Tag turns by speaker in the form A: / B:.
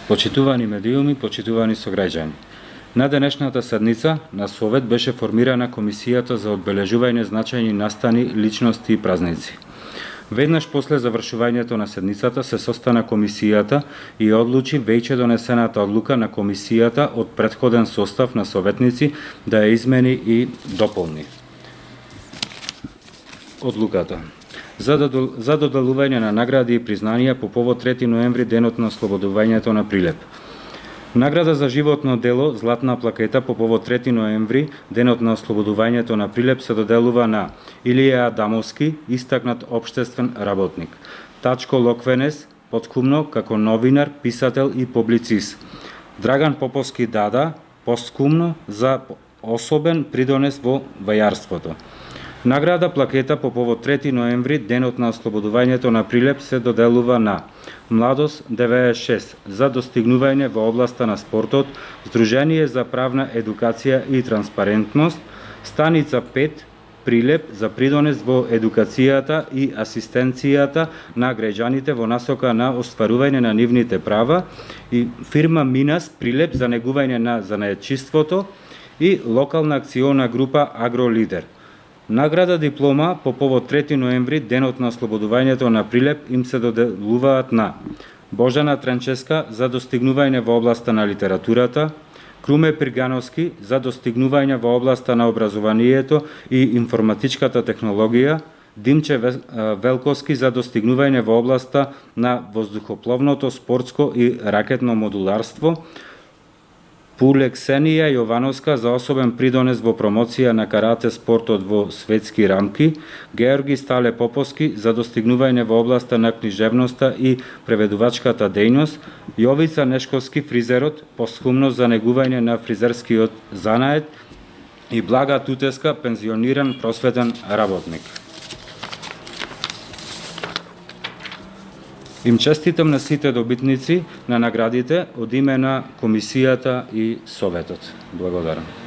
A: Почитувани медиуми, почитувани сограѓани. На денешната седница на Совет беше формирана Комисијата за одбележување значајни настани, личности и празници. Веднаш после завршувањето на седницата се состана Комисијата и одлучи веќе донесената одлука на Комисијата од претходен состав на советници да ја измени и дополни. Одлуката за доделување на награди и признанија по повод 3 ноември, денот на ослободувањето на Прилеп. Награда за животно дело Златна плакета по повод 3 ноември, денот на ослободувањето на Прилеп, се доделува на Илија Адамовски, истакнат општествен работник; Тачко Локвенес, поткумно како новинар, писател и публицист; Драган Поповски Дада, посткумно за особен придонес во вајарството. Награда плакета по повод 3 ноември, денот на ослободувањето на Прилеп, се доделува на Младост 96 за достигнување во областа на спортот, Сдружение за правна едукација и транспарентност, Станица 5 Прилеп за придонес во едукацијата и асистенцијата на граѓаните во насока на остварување на нивните права, и фирма Минас Прилеп за негување на занаетчиството и локална акциона група Агролидер. Награда диплома по повод 3 ноември, денот на ослободувањето на Прилеп, им се доделуваат на Божана Тренческа за достигнување во областа на литературата, Круме Пригановски за достигнување во областа на образованието и информатичката технологија, Димче Велковски за достигнување во областа на воздухопловното, спортско и ракетно модуларство, Пулексенија Јовановска за особен придонес во промоција на карате спортот во светски рамки, Георги Стале Поповски за достигнување во областа на книжевноста и преведувачката дејност, Јовица Нешковски фризерот, посхумно за негување на фризерскиот занает, и Блага Тутеска, пензиониран просветен работник. Им честитам на сите добитници на наградите од име на Комисијата и Советот. Благодарам.